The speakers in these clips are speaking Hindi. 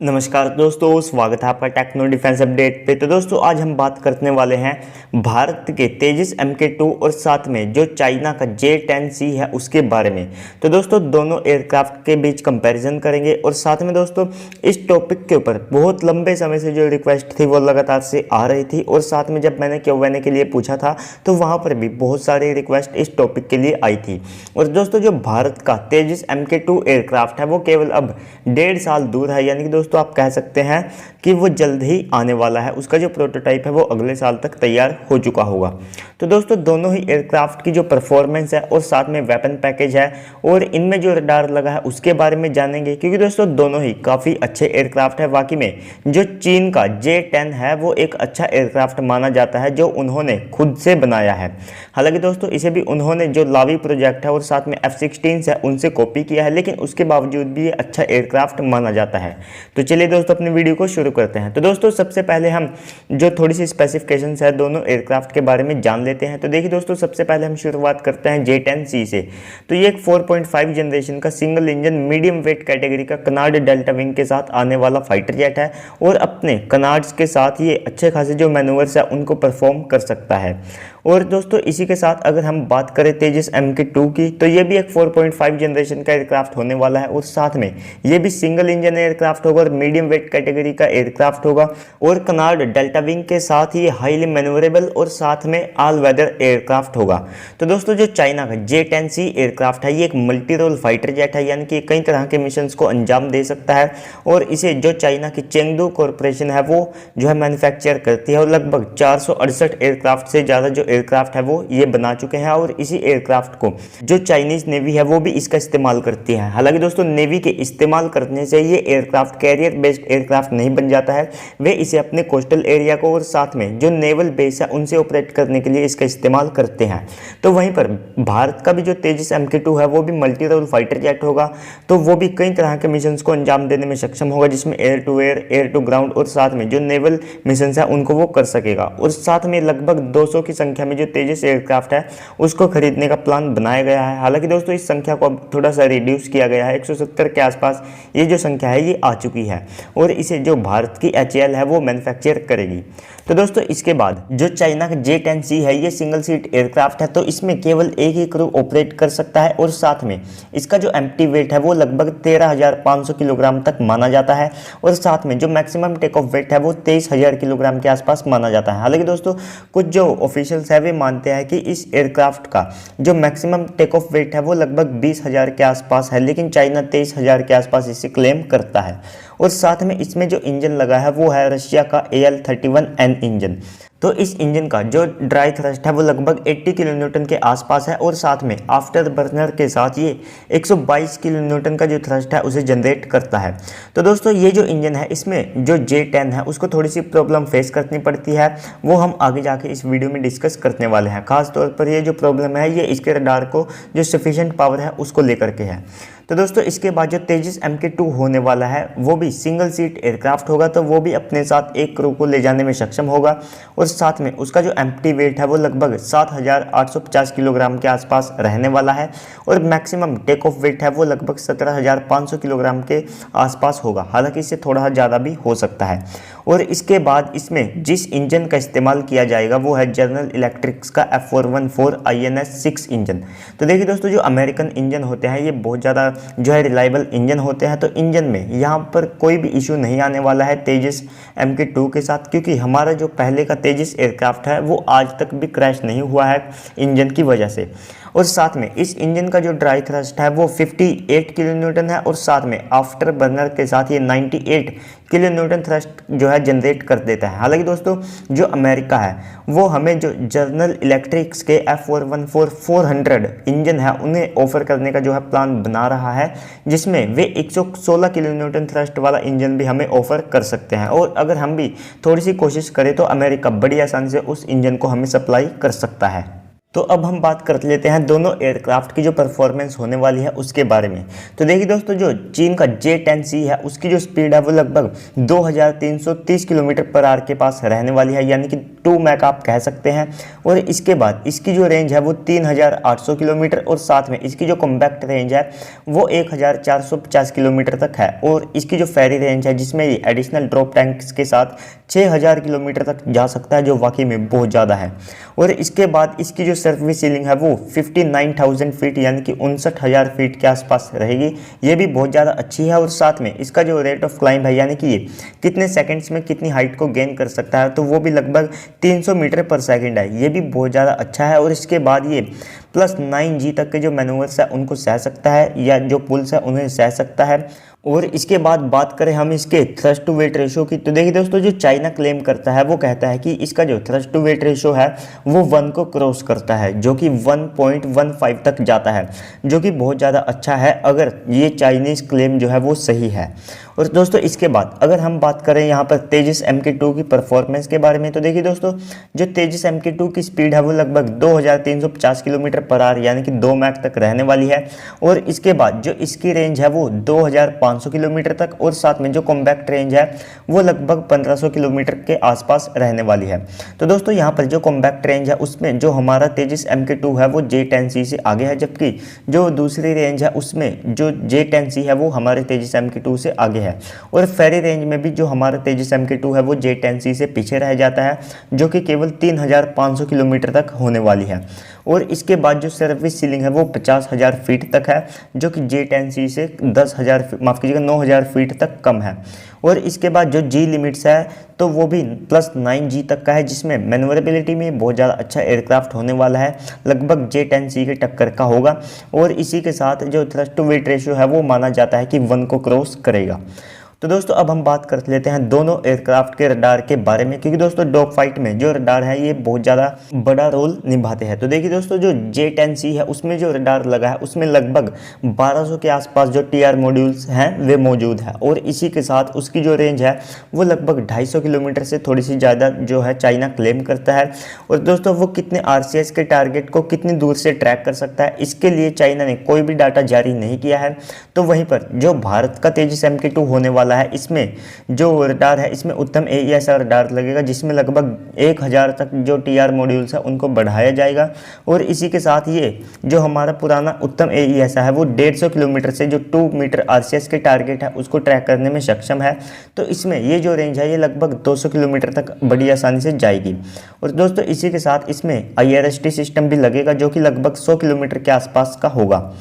नमस्कार दोस्तों, स्वागत है आपका टेक्नो डिफेंस अपडेट पे। तो दोस्तों आज हम बात करने वाले हैं भारत के तेजस MK2 और साथ में जो चाइना का J10C है उसके बारे में। तो दोस्तों दोनों एयरक्राफ्ट के बीच कंपैरिजन करेंगे और साथ में दोस्तों इस टॉपिक के ऊपर बहुत लंबे समय से जो रिक्वेस्ट थी वो लगातार से आ रही थी और साथ में जब मैंने Q&A के लिए पूछा था तो वहाँ पर भी बहुत सारी रिक्वेस्ट इस टॉपिक के लिए आई थी। और दोस्तों जो भारत का तेजस MK2 एयरक्राफ्ट है वो केवल अब 1.5 साल दूर है, यानी कि दोस्तों आप कह सकते हैं कि वो जल्द ही आने वाला है। उसका जो प्रोटोटाइप है वो अगले साल तक तैयार हो चुका होगा। तो दोस्तों दोनों ही एयरक्राफ्ट की जो परफॉर्मेंस है और साथ में वेपन पैकेज है और इनमें जो रडार लगा है उसके बारे में जानेंगे, क्योंकि दोस्तों दोनों ही काफ़ी अच्छे एयरक्राफ्ट है। वाकई में जो चीन का J10 है वो एक अच्छा एयरक्राफ्ट माना जाता है जो उन्होंने खुद से बनाया है। हालांकि दोस्तों इसे भी उन्होंने जो लावी प्रोजेक्ट है और साथ में F-16 है उनसे कॉपी किया है, लेकिन उसके बावजूद भी ये अच्छा एयरक्राफ्ट माना जाता है। तो चलिए दोस्तों अपनी वीडियो को शुरू करते हैं। तो दोस्तों सबसे पहले हम जो थोड़ी सी स्पेसिफिकेशंस है दोनों एयरक्राफ्ट के बारे में जान लेते हैं। तो देखिए दोस्तों सबसे पहले हम शुरुआत करते हैं J10C से। तो ये एक 4.5 जनरेशन का single engine medium weight category का कनार्ड डेल्टा विंग के साथ आने वाला फाइटर जेट है और अपने कनार्ड्स के साथ ये अच्छे खासे जो मैनूवर्स है उनको परफॉर्म कर सकता है। और दोस्तों इसी के साथ अगर हम बात करें तेजस MK2 की, तो ये भी एक 4.5 जनरेशन का एयरक्राफ्ट होने वाला है और साथ में ये भी सिंगल इंजन एयरक्राफ्ट होगा और मीडियम वेट कैटेगरी का एयरक्राफ्ट होगा और कनार्ड डेल्टा विंग के साथ ये हाईली मैन्यूवरेबल और साथ में ऑल वेदर एयरक्राफ्ट होगा। तो दोस्तों जो चाइना का J10C एयरक्राफ्ट है ये एक मल्टी रोल फाइटर जेट है, यानी कि कई तरह के मिशंस को अंजाम दे सकता है और इसे जो चाइना की चेंगडू कॉरपोरेशन है वो जो है मैन्युफैक्चर करती है और लगभग 468 एयरक्राफ्ट से ज़्यादा जो एयरक्राफ्ट है वो ये बना चुके हैं और इसी एयरक्राफ्ट को जो चाइनीज नेवी है वो भी इसका इस्तेमाल करती है। हालांकि दोस्तों नेवी के इस्तेमाल करने से ये एयरक्राफ्ट कैरियर बेस्ड एयरक्राफ्ट नहीं बन जाता है, वे इसे अपने कोस्टल एरिया को और साथ में जो नेवल बेस है उनसे ऑपरेट करने के लिए इसका इस्तेमाल करते हैं। तो वहीं पर भारत का भी जो तेजस MK2 है वो भी मल्टी रोल फाइटर जेट होगा, तो वो भी कई तरह के मिशन को अंजाम देने में सक्षम होगा, जिसमें air to air, air to ground और साथ में जो नेवल मिशन है उनको वो कर सकेगा। और साथ में लगभग 200 की संख्या में जो तेजस एयरक्राफ्ट है उसको खरीदने का प्लान बनाया गया है। हालांकि दोस्तों इस संख्या को अब थोड़ा सा रिड्यूस किया गया है, 170 के आसपास ये जो संख्या है ये आ चुकी है और इसे जो भारत की HAL है वो मैन्युफैक्चर करेगी। तो दोस्तों इसके बाद जो चाइना का J10C है ये सिंगल सीट एयरक्राफ्ट है, तो इसमें केवल एक ही क्रू ऑपरेट कर सकता है और साथ में इसका जो एम्प्टी वेट है वो लगभग 13,500 किलोग्राम तक माना जाता है और साथ में जो मैक्सिमम टेक ऑफ वेट है वो 23,000 किलोग्राम के आसपास माना जाता है। हालांकि दोस्तों कुछ जो ऑफिशियल्स है वे मानते हैं कि इस एयरक्राफ्ट का जो मैक्सिमम टेक ऑफ वेट है वो लगभग 20,000 के आसपास है, लेकिन चाइना 23,000 के आसपास इसे क्लेम करता है। और साथ में इसमें जो इंजन लगा है वो है रशिया का AL-31N इंजन। तो इस इंजन का जो ड्राई थ्रस्ट है वो लगभग 80 किलो न्यूटन के आसपास है और साथ में आफ्टर बर्नर के साथ ये 122 किलो न्यूटन का जो थ्रस्ट है उसे जनरेट करता है। तो दोस्तों ये जो इंजन है इसमें जो J10 है उसको थोड़ी सी प्रॉब्लम फेस करनी पड़ती है, वो हम आगे जाके इस वीडियो में डिस्कस करने वाले हैं। खास तौर पर ये जो प्रॉब्लम है ये इसके रडार को जो सफिशिएंट पावर है उसको लेकर के है। तो दोस्तों इसके बाद जो तेजस MK2 होने वाला है वो भी सिंगल सीट एयरक्राफ्ट होगा, तो वो भी अपने साथ एक क्रू को ले जाने में सक्षम होगा और साथ में उसका जो एम्प्टी वेट है वो लगभग 7,850 किलोग्राम के आसपास रहने वाला है और मैक्सिमम टेक ऑफ वेट है वो लगभग 17,500 किलोग्राम के आसपास होगा। हालांकि इससे थोड़ा ज़्यादा भी हो सकता है। और इसके बाद इसमें जिस इंजन का इस्तेमाल किया जाएगा वो है जनरल इलेक्ट्रिक्स का F414 INS-6 इंजन। तो देखिए दोस्तों जो अमेरिकन इंजन होते हैं ये बहुत ज़्यादा जो है रिलायबल इंजन होते हैं, तो इंजन में यहाँ पर कोई भी इशू नहीं आने वाला है तेजस MK2 के साथ, क्योंकि हमारा जो पहले का तेजस एयरक्राफ्ट है वो आज तक भी क्रैश नहीं हुआ है इंजन की वजह से। और साथ में इस इंजन का जो ड्राई थ्रस्ट है वो 58 किलो न्यूटन है और साथ में आफ्टर बर्नर के साथ ये 98 किलो न्यूटन थ्रस्ट जो है जनरेट कर देता है। हालांकि दोस्तों जो अमेरिका है वो हमें जो जनरल इलेक्ट्रिक्स के F414 400 इंजन है उन्हें ऑफर करने का जो है प्लान बना रहा है, जिसमें वे 116 किलो न्यूटन थ्रस्ट वाला इंजन भी हमें ऑफर कर सकते हैं। और अगर हम भी थोड़ी सी कोशिश करें तो अमेरिका बड़ी आसानी से उस इंजन को हमें सप्लाई कर सकता है। तो अब हम बात कर लेते हैं दोनों एयरक्राफ्ट की जो परफॉर्मेंस होने वाली है उसके बारे में। तो देखिए दोस्तों जो चीन का J10C है उसकी जो स्पीड है वो लगभग 2330 किलोमीटर पर आवर के पास रहने वाली है, यानी कि टू मैक आप कह सकते हैं। और इसके बाद इसकी जो रेंज है वो 3800 किलोमीटर और साथ में इसकी जो कॉम्पैक्ट रेंज है वो 1450 किलोमीटर तक है। और इसकी जो फेरी रेंज है जिसमें एडिशनल ड्रॉप टैंक्स के साथ 6000 किलोमीटर तक जा सकता है, जो वाकई में बहुत ज़्यादा है। और इसके बाद इसकी जो सर्विस सीलिंग है वो 59,000 फीट यानी कि 59,000 फीट के आसपास रहेगी, ये भी बहुत ज़्यादा अच्छी है। और साथ में इसका जो रेट ऑफ क्लाइंब है यानी कि ये कितने सेकंड्स में कितनी हाइट को गेन कर सकता है, तो वो भी लगभग 300 मीटर पर सेकंड है, ये भी बहुत ज़्यादा अच्छा है। और इसके बाद ये +9G तक के जो मैनूवर्स है उनको सह सकता है, या जो पुल्स है उन्हें सह सकता है। और इसके बाद बात करें हम इसके थ्रस्ट टू वेट रेशो की, तो देखिए दोस्तों जो चाइना क्लेम करता है वो कहता है कि इसका जो थ्रस्ट टू वेट रेशो है वो 1 को क्रॉस करता है, जो कि 1.15 तक जाता है, जो कि बहुत ज़्यादा अच्छा है अगर ये चाइनीज़ क्लेम जो है वो सही है। और दोस्तों इसके बाद अगर हम बात करें यहाँ पर तेजस MK2 की परफॉर्मेंस के बारे में, तो देखिए दोस्तों जो तेजस MK2 की स्पीड है वो लगभग 2350 किलोमीटर पर आवर यानी कि 2 मैक तक रहने वाली है। और इसके बाद जो इसकी रेंज है वो 2500 किलोमीटर तक, और साथ में जो कॉम्पैक्ट रेंज है वो लगभग 1500 किलोमीटर के आसपास रहने वाली है। तो दोस्तों यहाँ पर जो कॉम्पैक्ट रेंज है उसमें जो हमारा तेजस MK2 है वो J10C से आगे है, जबकि जो दूसरी रेंज है उसमें जो J10C है वो हमारे तेजस MK2 से आगे है। और फेरी रेंज में भी जो हमारा तेजस MK2 है वो J10C से पीछे रह जाता है, जो कि केवल 3500 किलोमीटर तक होने वाली है। और इसके बाद जो सर्विस सीलिंग है वो 50,000 फीट तक है, जो कि J10C से 9,000 फीट तक कम है। और इसके बाद जो G लिमिट्स है तो वो भी +9G तक का है, जिसमें मैन्योरेबिलिटी में बहुत ज़्यादा अच्छा एयरक्राफ्ट होने वाला है, लगभग J10C के टक्कर का होगा। और इसी के साथ जो थ्रस्ट टू वेट रेशियो है वो माना जाता है कि 1 को क्रॉस करेगा। तो दोस्तों अब हम बात कर लेते हैं दोनों एयरक्राफ्ट के रडार के बारे में, क्योंकि दोस्तों डॉग फाइट में जो रडार है ये बहुत ज़्यादा बड़ा रोल निभाते हैं। तो देखिए दोस्तों जो J10C है उसमें जो रडार लगा है उसमें लगभग 1200 के आसपास जो TR मॉड्यूल्स हैं वे मौजूद है। और इसी के साथ उसकी जो रेंज है वो लगभग 250 किलोमीटर से थोड़ी सी ज़्यादा जो है चाइना क्लेम करता है। और दोस्तों वो कितने RCS के टारगेट को कितनी दूर से ट्रैक कर सकता है इसके लिए चाइना ने कोई भी डाटा जारी नहीं किया है। तो वहीं पर जो भारत का तेजस MK2 होने वाला है इसमें जो रडार है इसमें उत्तम AESA रडार लगेगा, जिसमें लगभग 1000 तक जो TR मॉड्यूल्स है उनको बढ़ाया जाएगा। और इसी के साथ ये जो हमारा पुराना उत्तम AESA है वो 150 किलोमीटर से जो 2 मीटर RCS के टारगेट है उसको ट्रैक करने में सक्षम है। तो इसमें ये जो रेंज है ये लगभग 200 किलोमीटर तक बड़ी आसानी से जाएगी। और दोस्तों इसी के साथ इसमें IRST सिस्टम भी लगेगा, जो कि लगभग 100 किलोमीटर के आसपास का होगा।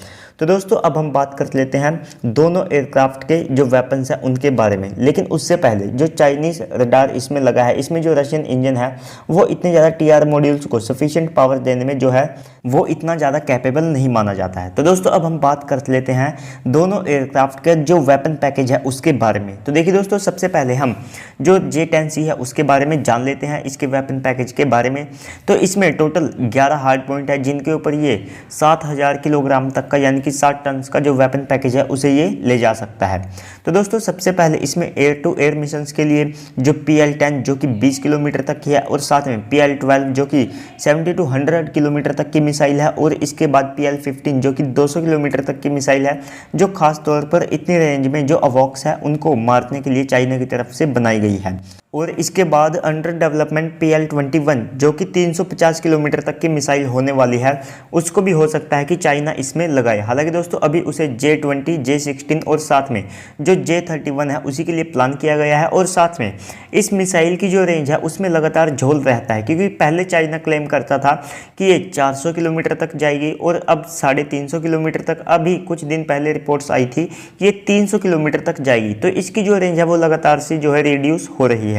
तो दोस्तों अब हम बात कर लेते हैं दोनों एयरक्राफ्ट के जो वेपन्स हैं उनके बारे में। लेकिन उससे पहले जो चाइनीज़ रडार इसमें लगा है इसमें जो रशियन इंजन है वो इतने ज़्यादा TR मॉड्यूल्स को सफिशिएंट पावर देने में जो है वो इतना ज़्यादा कैपेबल नहीं माना जाता है। तो दोस्तों अब हम बात कर लेते हैं दोनों एयरक्राफ्ट के जो वेपन पैकेज है उसके बारे में। तो देखिए दोस्तों सबसे पहले हम जो J10C है उसके बारे में जान लेते हैं, इसके वेपन पैकेज के बारे में। तो इसमें टोटल 11 हार्ड पॉइंट है जिनके ऊपर ये 7000 किलोग्राम तक का यानी 60 टन का जो वेपन पैकेज है उसे ये ले जा सकता है। तो दोस्तों सबसे पहले इसमें एयर टू एयर मिशंस के लिए जो PL-10 जो कि 20 किलोमीटर तक की है, और साथ में PL-12 जो कि 70 to 100 किलोमीटर तक की मिसाइल है, और इसके बाद PL-15 जो कि 200 किलोमीटर तक की मिसाइल है, जो खास तौर पर इतनी रेंज में जो अवॉक्स है उनको मारने के लिए चाइना की तरफ से बनाई गई है। और इसके बाद अंडर डेवलपमेंट PL-21 जो कि 350 किलोमीटर तक की मिसाइल होने वाली है, उसको भी हो सकता है कि चाइना इसमें लगाए। हालांकि दोस्तों अभी उसे J-20, J-16 और साथ में जो J-31 है उसी के लिए प्लान किया गया है। और साथ में इस मिसाइल की जो रेंज है उसमें लगातार झोल रहता है, क्योंकि पहले चाइना क्लेम करता था कि ये 400 किलोमीटर तक जाएगी और अब 350 किलोमीटर तक, अभी कुछ दिन पहले रिपोर्ट्स आई थी कि ये 300 किलोमीटर तक जाएगी। तो इसकी जो रेंज है वो लगातार से जो है रिड्यूस हो रही है।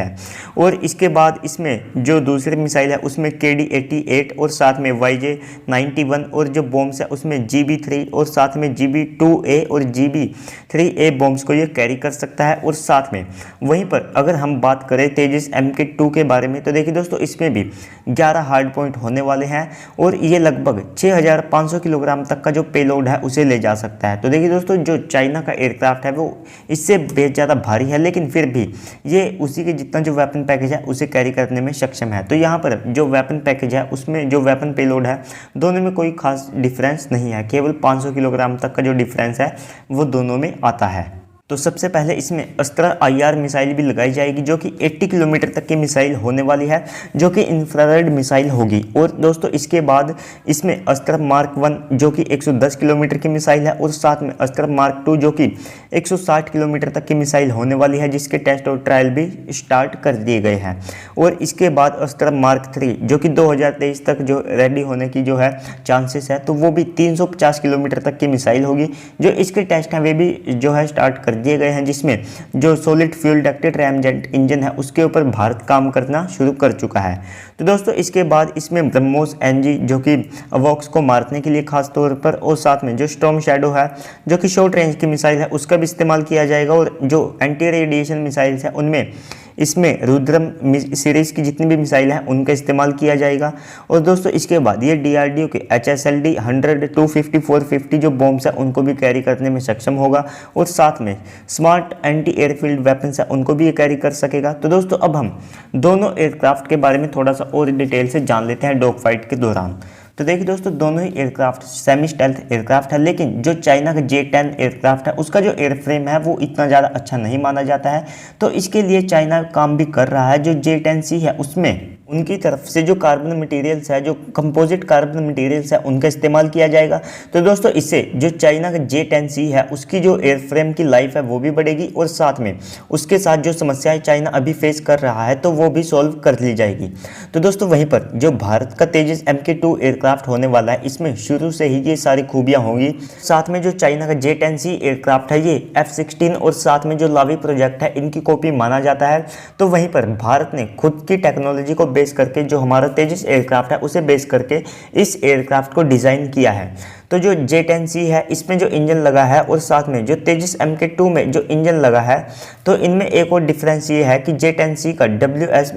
और इसके बाद इसमें जो दूसरी मिसाइल है उसमें KD-88 और साथ में YJ-91 और जो बॉम्ब्स है उसमें GB-3 और साथ में GB-2A और GB-3A बॉम्ब्स को ये कैरी कर सकता है। और साथ में वहीं पर अगर हम बात करें तेजस MK2 के बारे में, तो देखिए दोस्तों इसमें भी 11 हार्ड पॉइंट होने वाले हैं और ये लगभग 6500 किलोग्राम तक का जो पेलोड है उसे ले जा सकता है। तो देखिए दोस्तों जो चाइना का एयरक्राफ्ट है वो इससे बेहद ज़्यादा भारी है, लेकिन फिर भी ये उसी के जितना जो वेपन पैकेज है उसे कैरी करने में सक्षम है। तो यहाँ पर जो वेपन पैकेज है उसमें जो वेपन पेलोड है दोनों में कोई खास डिफरेंस नहीं है, केवल 500 किलोग्राम तक का जो डिफरेंस है वो दोनों में आता है। तो सबसे पहले इसमें अस्त्र IR मिसाइल भी लगाई जाएगी जो कि 80 किलोमीटर तक की मिसाइल होने वाली है, जो कि इंफ्रारेड मिसाइल होगी। और दोस्तों इसके बाद इसमें अस्त्र मार्क 1 जो कि 110 किलोमीटर की मिसाइल है, और साथ में अस्त्र मार्क 2 जो कि 160 किलोमीटर तक की मिसाइल होने वाली है, जिसके टेस्ट और ट्रायल भी स्टार्ट कर दिए गए हैं। और इसके बाद अस्त्र मार्क 3 जो कि 2023 तक जो रेडी होने की जो है चांसेस है, तो वो भी 350 किलोमीटर तक की मिसाइल होगी। जो इसके टेस्ट हैं वे भी जो है स्टार्ट कर दिए गए हैं, जिसमें जो solid fuel ducted ramjet engine है उसके ऊपर भारत काम करना शुरू कर चुका है। तो दोस्तों इसके बाद इसमें ब्रह्मोस NG जो कि अवॉक्स को मारने के लिए खास तौर पर, और साथ में जो स्टॉर्म शैडो है जो कि शॉर्ट रेंज की मिसाइल है उसका भी इस्तेमाल किया जाएगा। और जो एंटी रेडिएशन मिसाइल्स है उनमें इसमें रुद्रम सीरीज़ की जितनी भी मिसाइल हैं उनका इस्तेमाल किया जाएगा। और दोस्तों इसके बाद ये DRDO के HSLD 100, 250, 450 जो बॉम्ब्स हैं उनको भी कैरी करने में सक्षम होगा, और साथ में स्मार्ट एंटी एयरफील्ड वेपन्स हैं उनको भी ये कैरी कर सकेगा। तो दोस्तों अब हम दोनों एयरक्राफ्ट के बारे में थोड़ा सा और डिटेल से जान लेते हैं डॉग फाइट के दौरान। तो देखिए दोस्तों दोनों ही एयरक्राफ्ट सेमी स्टेल्थ एयरक्राफ्ट है, लेकिन जो चाइना का J-10 एयरक्राफ्ट है उसका जो एयरफ्रेम है वो इतना ज़्यादा अच्छा नहीं माना जाता है। तो इसके लिए चाइना काम भी कर रहा है। जो J-10C है उसमें उनकी तरफ से जो कार्बन मटेरियल्स है, जो कंपोजिट कार्बन मटेरियल्स है उनका इस्तेमाल किया जाएगा। तो दोस्तों इससे जो चाइना का J-10C है उसकी जो एयरफ्रेम की लाइफ है वो भी बढ़ेगी, और साथ में उसके साथ जो समस्याएं चाइना अभी फेस कर रहा है तो वो भी सॉल्व कर ली जाएगी। तो दोस्तों वहीं पर जो भारत का तेजस MK2 एयरक्राफ्ट होने वाला है इसमें शुरू से ही ये सारी खूबियाँ होंगी। साथ में जो चाइना का J-10C एयरक्राफ्ट है ये F-16 और साथ में जो लावी प्रोजेक्ट है इनकी कॉपी माना जाता है। तो वहीं पर भारत ने खुद की टेक्नोलॉजी को बेस करके जो हमारा तेजस एयरक्राफ्ट है उसे बेस करके इस एयरक्राफ्ट को डिज़ाइन किया है। तो जो J-10C है इसमें जो इंजन लगा है, और साथ में जो तेजस MK2 में जो इंजन लगा है, तो इनमें एक और डिफरेंस ये है कि J-10C का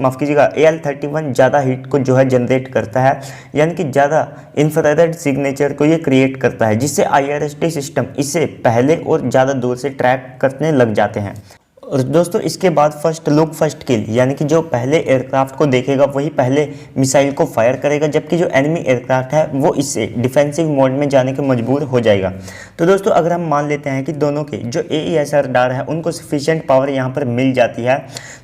माफ़ कीजिएगा AL-31 ज़्यादा हीट को जो है जनरेट करता है, यानी कि ज़्यादा इंफ्रारेड सिग्नेचर को ये क्रिएट करता है, जिससे IRST सिस्टम इसे पहले और ज़्यादा दूर से ट्रैक करने लग जाते हैं। और दोस्तों इसके बाद फर्स्ट लुक फर्स्ट किल, यानी कि जो पहले एयरक्राफ्ट को देखेगा वही पहले मिसाइल को फायर करेगा, जबकि जो एनिमी एयरक्राफ्ट है वो इससे डिफेंसिव मोड में जाने के मजबूर हो जाएगा। तो दोस्तों अगर हम मान लेते हैं कि दोनों के जो AESR रडार है उनको सफिशिएंट पावर यहाँ पर मिल जाती है,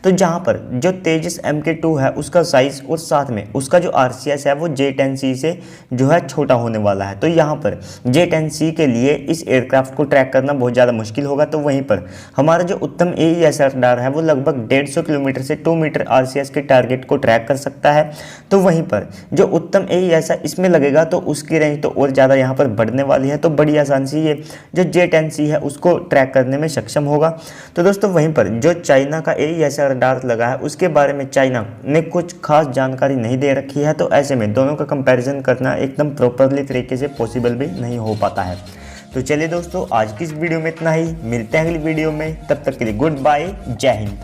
तो जहाँ पर जो तेजस MK2 है उसका साइज़ और साथ में उसका जो RCS है वो J-10C से जो है छोटा होने वाला है। तो यहाँ पर J-10C के लिए इस एयरक्राफ्ट को ट्रैक करना बहुत ज़्यादा मुश्किल होगा। तो वहीं पर हमारा जो उत्तम AESR रडार है वो लगभग 150 किलोमीटर से 2 मीटर RCS के टारगेट को ट्रैक कर सकता है। तो वहीं पर जो उत्तम AESR इसमें लगेगा तो उसकी रेंज तो और ज़्यादा यहाँ पर बढ़ने वाली है। तो बड़ी आसानी से ये जो J-10C है उसको ट्रैक करने में सक्षम होगा। तो दोस्तों वहीं पर जो चाइना का AESR रडार लगा है उसके बारे में चाइना ने कुछ खास जानकारी नहीं दे रखी है। तो ऐसे में दोनों का कंपैरिजन करना एकदम प्रॉपरली तरीके से पॉसिबल भी नहीं हो पाता है। तो चलिए दोस्तों आज की इस वीडियो में इतना ही, मिलते हैं अगली वीडियो में, तब तक के लिए गुड बाय, जय हिंद।